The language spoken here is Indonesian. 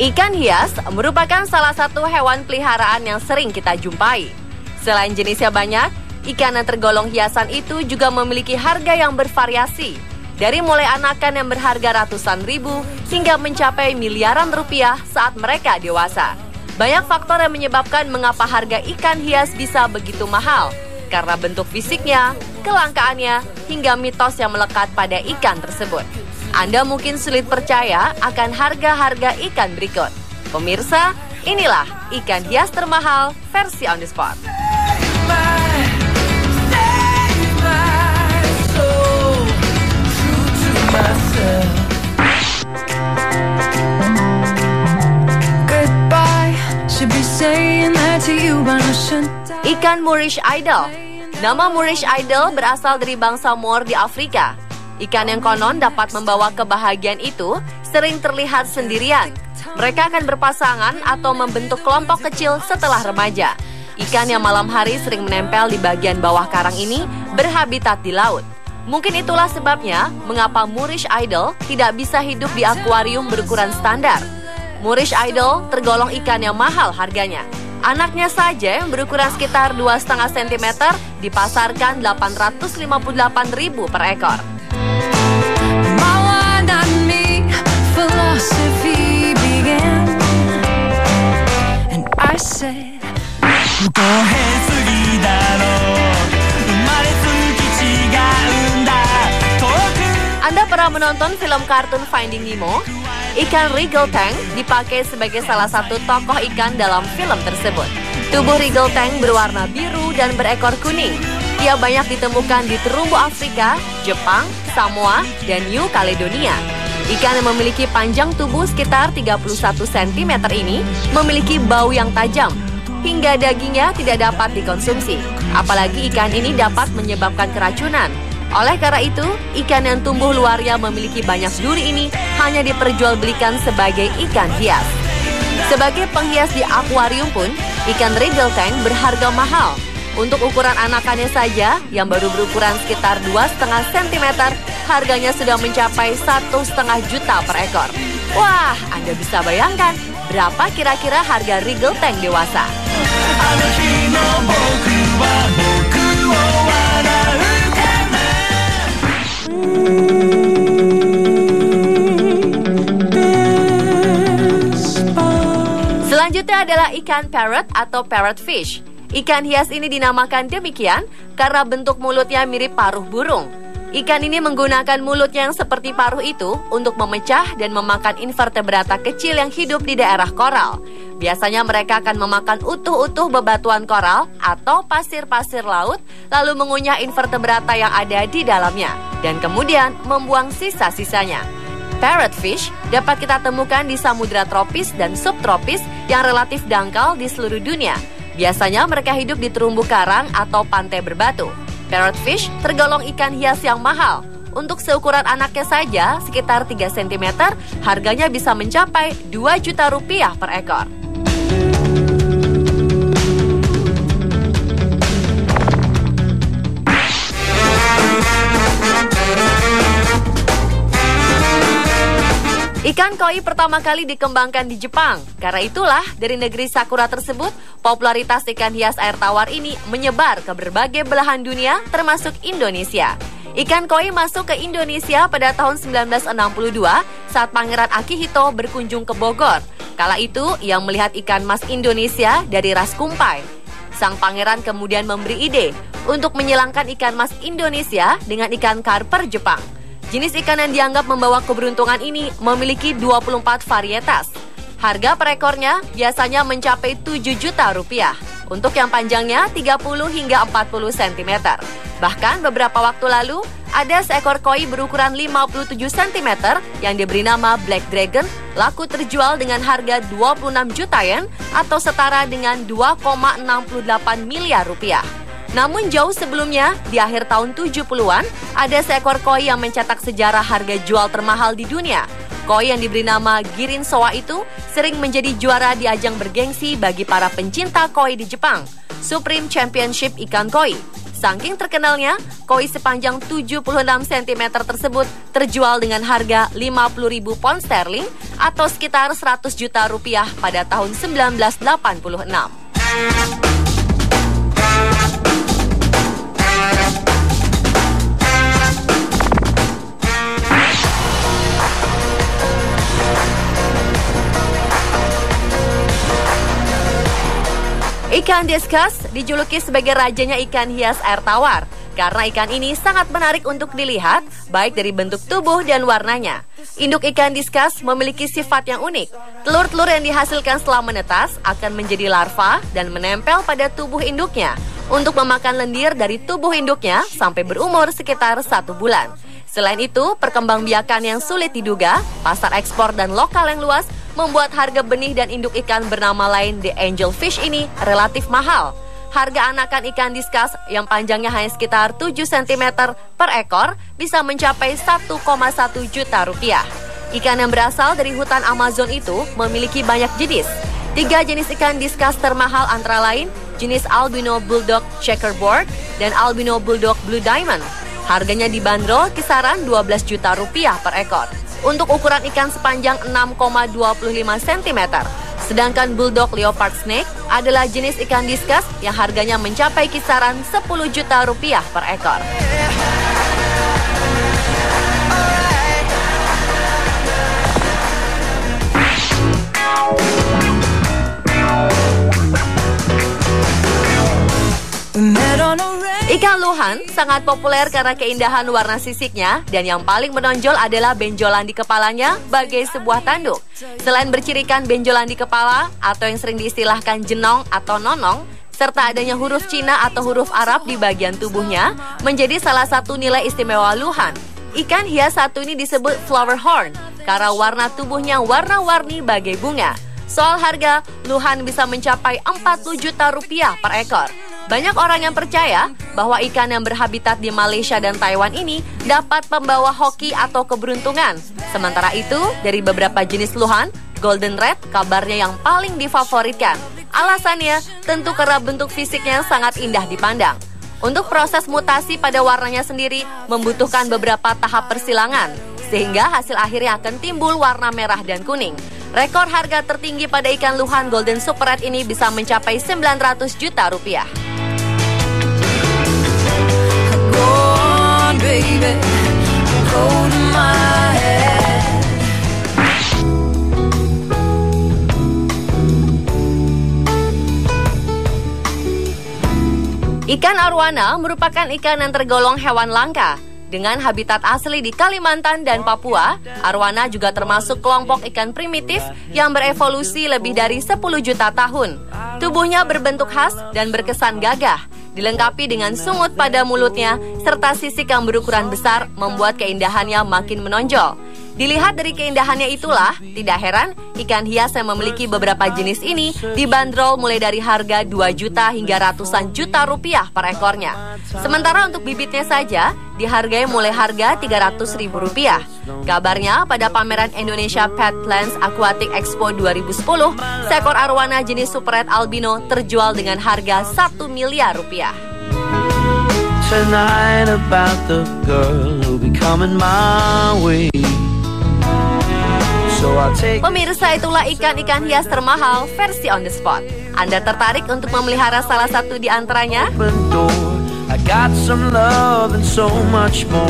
Ikan hias merupakan salah satu hewan peliharaan yang sering kita jumpai. Selain jenisnya banyak, ikan yang tergolong hiasan itu juga memiliki harga yang bervariasi. Dari mulai anakan yang berharga ratusan ribu hingga mencapai miliaran rupiah saat mereka dewasa. Banyak faktor yang menyebabkan mengapa harga ikan hias bisa begitu mahal. Karena bentuk fisiknya, kelangkaannya, hingga mitos yang melekat pada ikan tersebut. Anda mungkin sulit percaya akan harga-harga ikan berikut. Pemirsa, inilah ikan hias termahal versi On The Spot. Ikan Moorish Idol. Nama Moorish Idol berasal dari bangsa Moor di Afrika. Ikan yang konon dapat membawa kebahagiaan itu sering terlihat sendirian. Mereka akan berpasangan atau membentuk kelompok kecil setelah remaja. Ikan yang malam hari sering menempel di bagian bawah karang ini berhabitat di laut. Mungkin itulah sebabnya mengapa Moorish Idol tidak bisa hidup di akuarium berukuran standar. Moorish Idol tergolong ikan yang mahal harganya. Anaknya saja yang berukuran sekitar 2,5 cm dipasarkan 858.000 per ekor. Anda pernah menonton film kartun Finding Nemo? Ikan Regal Tang dipakai sebagai salah satu tokoh ikan dalam film tersebut. Tubuh Regal Tang berwarna biru dan berekor kuning. Ia banyak ditemukan di terumbu Afrika, Jepang, Samoa, dan New Caledonia. Ikan yang memiliki panjang tubuh sekitar 31 cm ini memiliki bau yang tajam, hingga dagingnya tidak dapat dikonsumsi. Apalagi ikan ini dapat menyebabkan keracunan. Oleh karena itu, ikan yang tumbuh luarnya memiliki banyak duri ini hanya diperjualbelikan sebagai ikan hias. Sebagai penghias di akuarium pun, ikan Regal Tang berharga mahal. Untuk ukuran anakannya saja, yang baru berukuran sekitar 2,5 cm, harganya sudah mencapai 1,5 juta per ekor. Wah, Anda bisa bayangkan berapa kira-kira harga Regal Tang dewasa? Selanjutnya adalah ikan parrot atau parrotfish. Ikan hias ini dinamakan demikian karena bentuk mulutnya mirip paruh burung. Ikan ini menggunakan mulutnya yang seperti paruh itu untuk memecah dan memakan invertebrata kecil yang hidup di daerah koral. Biasanya mereka akan memakan utuh-utuh bebatuan koral atau pasir-pasir laut, lalu mengunyah invertebrata yang ada di dalamnya, dan kemudian membuang sisa-sisanya. Parrotfish dapat kita temukan di samudera tropis dan subtropis yang relatif dangkal di seluruh dunia. Biasanya mereka hidup di terumbu karang atau pantai berbatu. Parrotfish tergolong ikan hias yang mahal. Untuk seukuran anaknya saja, sekitar 3 cm, harganya bisa mencapai 2 juta rupiah per ekor. Ikan koi pertama kali dikembangkan di Jepang. Karena itulah, dari negeri Sakura tersebut, popularitas ikan hias air tawar ini menyebar ke berbagai belahan dunia, termasuk Indonesia. Ikan koi masuk ke Indonesia pada tahun 1962 saat Pangeran Akihito berkunjung ke Bogor. Kala itu, ia melihat ikan mas Indonesia dari ras kumpai. Sang pangeran kemudian memberi ide untuk menyilangkan ikan mas Indonesia dengan ikan karper Jepang. Jenis ikan yang dianggap membawa keberuntungan ini memiliki 24 varietas. Harga per ekornya biasanya mencapai 7 juta rupiah. Untuk yang panjangnya 30 hingga 40 cm. Bahkan beberapa waktu lalu, ada seekor koi berukuran 57 cm yang diberi nama Black Dragon, laku terjual dengan harga 26 juta yen atau setara dengan 2,68 miliar rupiah. Namun jauh sebelumnya, di akhir tahun 70-an, ada seekor koi yang mencetak sejarah harga jual termahal di dunia. Koi yang diberi nama Girin Soa itu sering menjadi juara di ajang bergengsi bagi para pencinta koi di Jepang, Supreme Championship Ikan Koi. Saking terkenalnya, koi sepanjang 76 cm tersebut terjual dengan harga 50.000 pound sterling atau sekitar 100 juta rupiah pada tahun 1986. Ikan discus dijuluki sebagai rajanya ikan hias air tawar karena ikan ini sangat menarik untuk dilihat baik dari bentuk tubuh dan warnanya. Induk ikan discus memiliki sifat yang unik. Telur-telur yang dihasilkan setelah menetas akan menjadi larva dan menempel pada tubuh induknya untuk memakan lendir dari tubuh induknya sampai berumur sekitar 1 bulan. Selain itu, perkembangbiakan yang sulit diduga, pasar ekspor dan lokal yang luas membuat harga benih dan induk ikan bernama lain The Angelfish ini relatif mahal. Harga anakan ikan discus yang panjangnya hanya sekitar 7 cm per ekor bisa mencapai 1,1 juta rupiah. Ikan yang berasal dari hutan Amazon itu memiliki banyak jenis. 3 jenis ikan discus termahal antara lain jenis albino bulldog checkerboard dan albino bulldog blue diamond. Harganya dibanderol kisaran 12 juta rupiah per ekor. Untuk ukuran ikan sepanjang 6,25 cm. Sedangkan bulldog leopard snake adalah jenis ikan discus yang harganya mencapai kisaran 10 juta rupiah per ekor. Ikan luhan sangat populer karena keindahan warna sisiknya dan yang paling menonjol adalah benjolan di kepalanya bagai sebuah tanduk. Selain bercirikan benjolan di kepala atau yang sering diistilahkan jenong atau nonong, serta adanya huruf Cina atau huruf Arab di bagian tubuhnya menjadi salah satu nilai istimewa luhan. Ikan hias satu ini disebut flower horn karena warna tubuhnya warna-warni bagai bunga. Soal harga, luhan bisa mencapai 40 juta rupiah per ekor. Banyak orang yang percaya bahwa ikan yang berhabitat di Malaysia dan Taiwan ini dapat membawa hoki atau keberuntungan. Sementara itu, dari beberapa jenis luhan, golden red kabarnya yang paling difavoritkan. Alasannya tentu karena bentuk fisiknya sangat indah dipandang. Untuk proses mutasi pada warnanya sendiri membutuhkan beberapa tahap persilangan, sehingga hasil akhirnya akan timbul warna merah dan kuning. Rekor harga tertinggi pada ikan luhan golden super red ini bisa mencapai 900 juta rupiah. Ikan arowana merupakan ikan yang tergolong hewan langka. Dengan habitat asli di Kalimantan dan Papua, arowana juga termasuk kelompok ikan primitif yang berevolusi lebih dari 10 juta tahun. Tubuhnya berbentuk khas dan berkesan gagah, dilengkapi dengan sungut pada mulutnya, serta sisik yang berukuran besar membuat keindahannya makin menonjol. Dilihat dari keindahannya itulah, tidak heran ikan hias yang memiliki beberapa jenis ini dibanderol mulai dari harga 2 juta hingga ratusan juta rupiah per ekornya. Sementara untuk bibitnya saja, dihargai mulai harga 300.000 rupiah. Kabarnya pada pameran Indonesia Petlands Aquatic Expo 2010, seekor arowana jenis super red albino terjual dengan harga 1 miliar rupiah. Tonight about the girl who'll be coming my way. Pemirsa, itulah ikan-ikan hias termahal versi on the spot. Anda tertarik untuk memelihara salah satu di antaranya? I got some love and so much more.